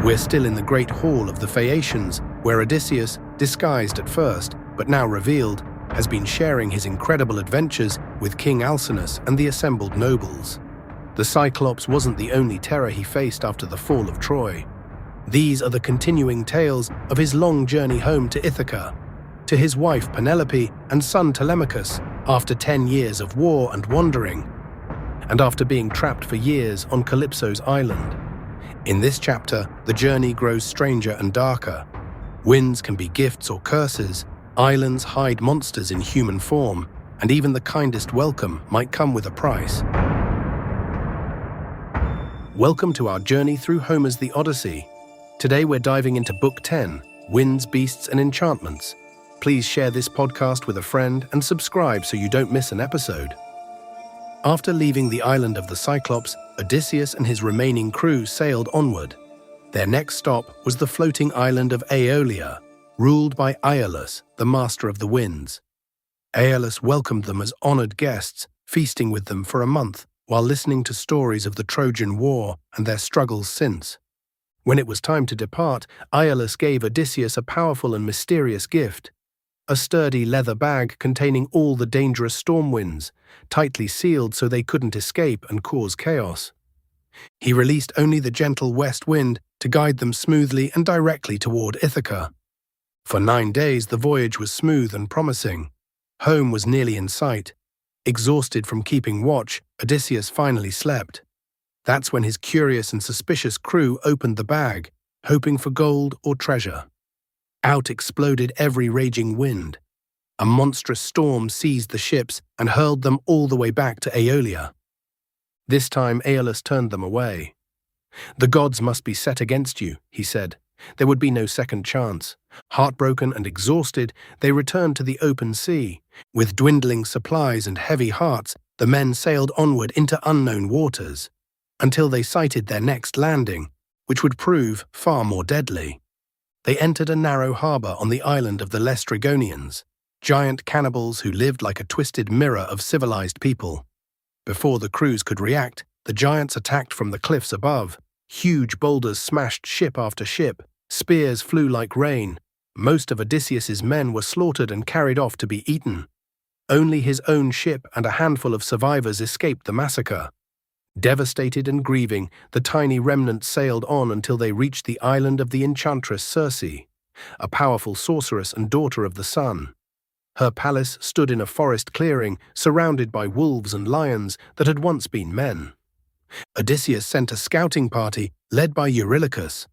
We're still in the great hall of the Phaeacians, where Odysseus, disguised at first, but now revealed, has been sharing his incredible adventures with King Alcinous and the assembled nobles. The Cyclops wasn't the only terror he faced after the fall of Troy. These are the continuing tales of his long journey home to Ithaca, to his wife Penelope and son Telemachus, after 10 years of war and wandering, and after being trapped for years on Calypso's island. In this chapter, the journey grows stranger and darker. Winds can be gifts or curses, islands hide monsters in human form, and even the kindest welcome might come with a price. Welcome to our journey through Homer's The Odyssey. Today we're diving into Book 10, Winds, Beasts, and Enchantments. Please share this podcast with a friend and subscribe so you don't miss an episode. After leaving the island of the Cyclops, Odysseus and his remaining crew sailed onward. Their next stop was the floating island of Aeolia, ruled by Aeolus, the master of the winds. Aeolus welcomed them as honored guests, feasting with them for a month while listening to stories of the Trojan War and their struggles since. When it was time to depart, Aeolus gave Odysseus a powerful and mysterious gift, a sturdy leather bag containing all the dangerous storm winds, tightly sealed so they couldn't escape and cause chaos. He released only the gentle west wind to guide them smoothly and directly toward Ithaca. For 9 days the voyage was smooth and promising. Home was nearly in sight. Exhausted from keeping watch, Odysseus finally slept. That's when his curious and suspicious crew opened the bag, hoping for gold or treasure. Out exploded every raging wind. A monstrous storm seized the ships and hurled them all the way back to Aeolia. This time Aeolus turned them away. "The gods must be set against you," he said. There would be no second chance. Heartbroken and exhausted, they returned to the open sea. With dwindling supplies and heavy hearts, the men sailed onward into unknown waters, until they sighted their next landing, which would prove far more deadly. They entered a narrow harbor on the island of the Laestrygonians, giant cannibals who lived like a twisted mirror of civilized people. Before the crews could react, the giants attacked from the cliffs above. Huge boulders smashed ship after ship. Spears flew like rain. Most of Odysseus's men were slaughtered and carried off to be eaten. Only his own ship and a handful of survivors escaped the massacre. Devastated and grieving, the tiny remnant sailed on until they reached the island of the enchantress Circe, a powerful sorceress and daughter of the sun. Her palace stood in a forest clearing, surrounded by wolves and lions that had once been men. Odysseus sent a scouting party led by Eurylochus.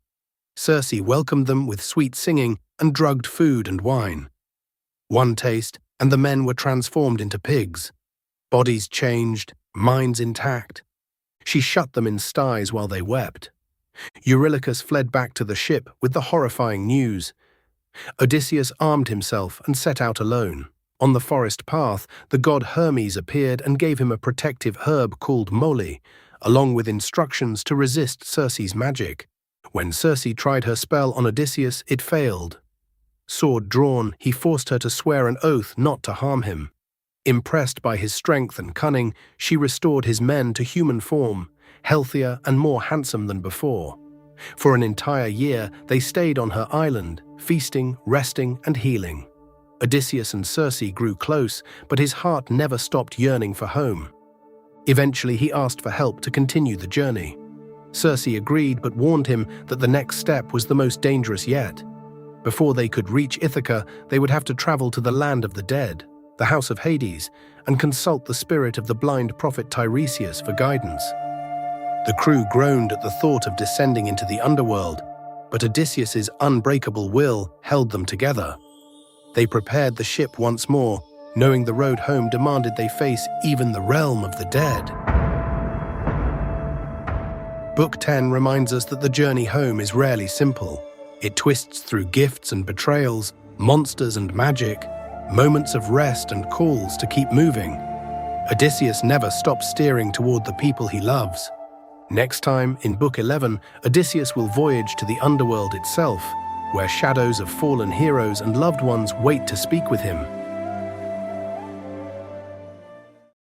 Circe welcomed them with sweet singing and drugged food and wine. One taste, and the men were transformed into pigs. Bodies changed, minds intact. She shut them in sties while they wept. Eurylochus fled back to the ship with the horrifying news. Odysseus armed himself and set out alone. On the forest path, the god Hermes appeared and gave him a protective herb called moly, along with instructions to resist Circe's magic. When Circe tried her spell on Odysseus, it failed. Sword drawn, he forced her to swear an oath not to harm him. Impressed by his strength and cunning, she restored his men to human form, healthier and more handsome than before. For an entire year, they stayed on her island, feasting, resting, and healing. Odysseus and Circe grew close, but his heart never stopped yearning for home. Eventually, he asked for help to continue the journey. Circe agreed but warned him that the next step was the most dangerous yet. Before they could reach Ithaca, they would have to travel to the land of the dead, the house of Hades, and consult the spirit of the blind prophet Tiresias for guidance. The crew groaned at the thought of descending into the underworld, but Odysseus's unbreakable will held them together. They prepared the ship once more, knowing the road home demanded they face even the realm of the dead. Book 10 reminds us that the journey home is rarely simple. It twists through gifts and betrayals, monsters and magic, moments of rest and calls to keep moving. Odysseus never stops steering toward the people he loves. Next time, in Book 11, Odysseus will voyage to the underworld itself, where shadows of fallen heroes and loved ones wait to speak with him.